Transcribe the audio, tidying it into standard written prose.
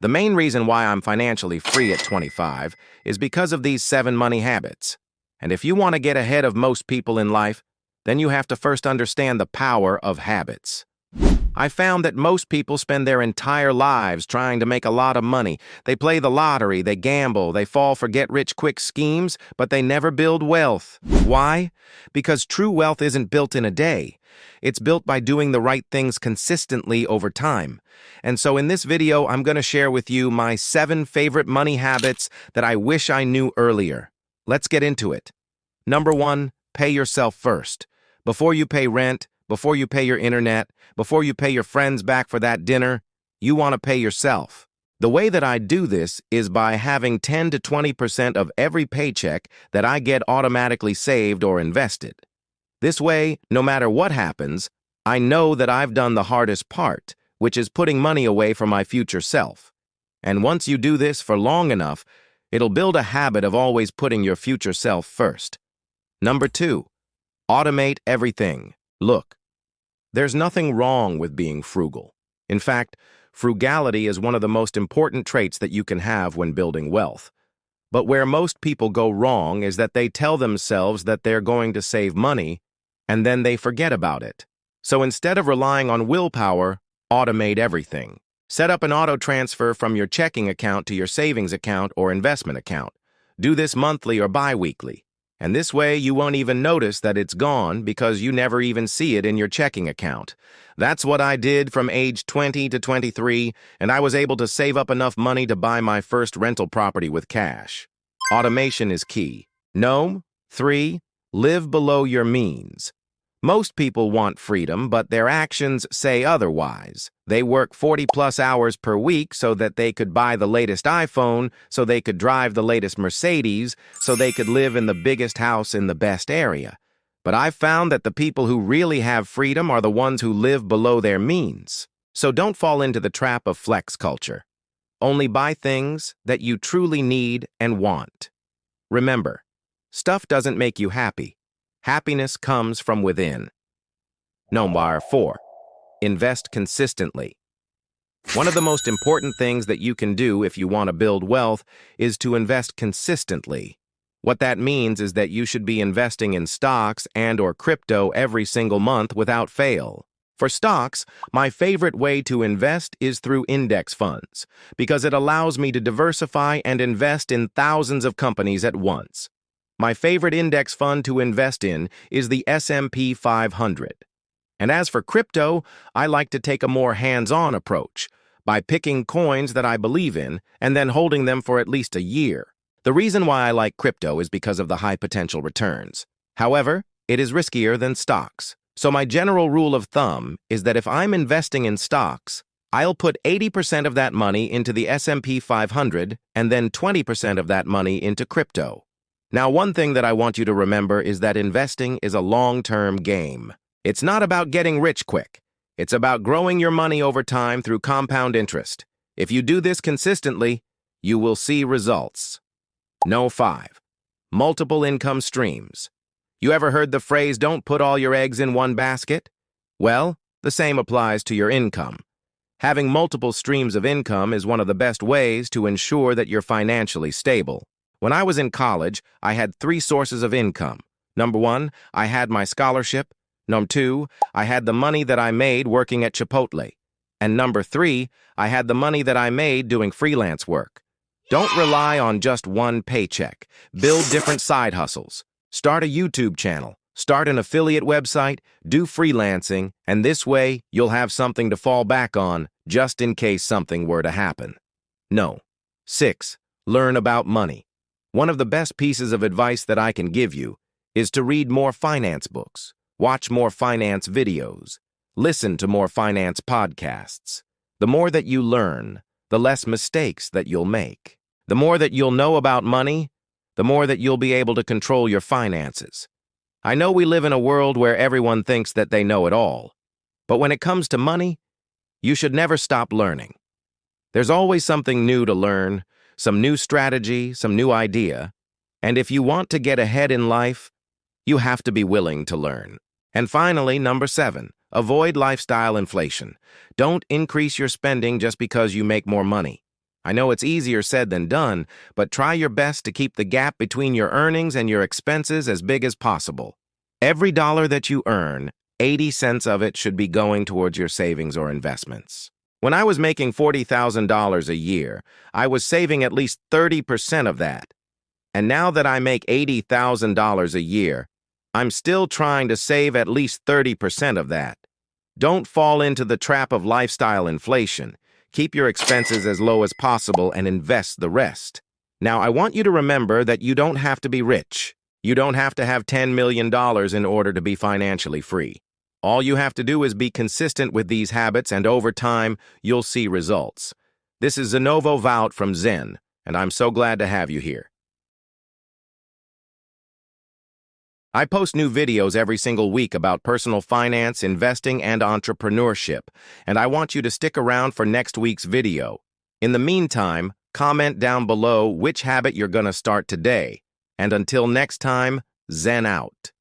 The main reason why I'm financially free at 25 is because of these 7 money habits. And if you want to get ahead of most people in life, then you have to first understand the power of habits. I found that most people spend their entire lives trying to make a lot of money. They play the lottery, they gamble, they fall for get-rich-quick schemes, but they never build wealth. Why? Because true wealth isn't built in a day. It's built by doing the right things consistently over time. And so in this video, I'm going to share with you my 7 favorite money habits that I wish I knew earlier. Let's get into it. Number 1, pay yourself first. Before you pay rent, before you pay your internet, before you pay your friends back for that dinner, you want to pay yourself. The way that I do this is by having 10 to 20% of every paycheck that I get automatically saved or invested. This way, no matter what happens, I know that I've done the hardest part, which is putting money away for my future self. And once you do this for long enough, it'll build a habit of always putting your future self first. Number 2, automate everything. Look, there's nothing wrong with being frugal. In fact, frugality is one of the most important traits that you can have when building wealth. But where most people go wrong is that they tell themselves that they're going to save money, and then they forget about it. So instead of relying on willpower, automate everything. Set up an auto transfer from your checking account to your savings account or investment account. Do this monthly or bi-weekly. And this way, you won't even notice that it's gone because you never even see it in your checking account. That's what I did from age 20 to 23, and I was able to save up enough money to buy my first rental property with cash. Automation is key. No. 3, live below your means. Most people want freedom, but their actions say otherwise. They work 40-plus hours per week so that they could buy the latest iPhone, so they could drive the latest Mercedes, so they could live in the biggest house in the best area. But I've found that the people who really have freedom are the ones who live below their means. So don't fall into the trap of flex culture. Only buy things that you truly need and want. Remember, stuff doesn't make you happy. Happiness comes from within. Number 4, invest consistently. One of the most important things that you can do if you want to build wealth is to invest consistently. What that means is that you should be investing in stocks and/or crypto every single month without fail. For stocks, my favorite way to invest is through index funds, because it allows me to diversify and invest in thousands of companies at once. My favorite index fund to invest in is the S&P 500. And as for crypto, I like to take a more hands-on approach by picking coins that I believe in and then holding them for at least a year. The reason why I like crypto is because of the high potential returns. However, it is riskier than stocks. So my general rule of thumb is that if I'm investing in stocks, I'll put 80% of that money into the S&P 500 and then 20% of that money into crypto. Now, one thing that I want you to remember is that investing is a long-term game. It's not about getting rich quick. It's about growing your money over time through compound interest. If you do this consistently, you will see results. No. 5, multiple income streams. You ever heard the phrase, don't put all your eggs in one basket? Well, the same applies to your income. Having multiple streams of income is one of the best ways to ensure that you're financially stable. When I was in college, I had 3 sources of income. Number 1, I had my scholarship. Number 2, I had the money that I made working at Chipotle. And number 3, I had the money that I made doing freelance work. Don't rely on just one paycheck. Build different side hustles. Start a YouTube channel. Start an affiliate website. Do freelancing. And this way, you'll have something to fall back on just in case something were to happen. No. 6, learn about money. One of the best pieces of advice that I can give you is to read more finance books, watch more finance videos, listen to more finance podcasts. The more that you learn, the less mistakes that you'll make. The more that you'll know about money, the more that you'll be able to control your finances. I know we live in a world where everyone thinks that they know it all, but when it comes to money, you should never stop learning. There's always something new to learn, some new strategy, some new idea, and if you want to get ahead in life, you have to be willing to learn. And finally, number 7, avoid lifestyle inflation. Don't increase your spending just because you make more money. I know it's easier said than done, but try your best to keep the gap between your earnings and your expenses as big as possible. Every dollar that you earn, 80 cents of it should be going towards your savings or investments. When I was making $40,000 a year, I was saving at least 30% of that. And now that I make $80,000 a year, I'm still trying to save at least 30% of that. Don't fall into the trap of lifestyle inflation. Keep your expenses as low as possible and invest the rest. Now, I want you to remember that you don't have to be rich. You don't have to have $10 million in order to be financially free. All you have to do is be consistent with these habits, and over time, you'll see results. This is Zenovo Vout from Zen, and I'm so glad to have you here. I post new videos every single week about personal finance, investing, and entrepreneurship, and I want you to stick around for next week's video. In the meantime, comment down below which habit you're going to start today. And until next time, Zen out.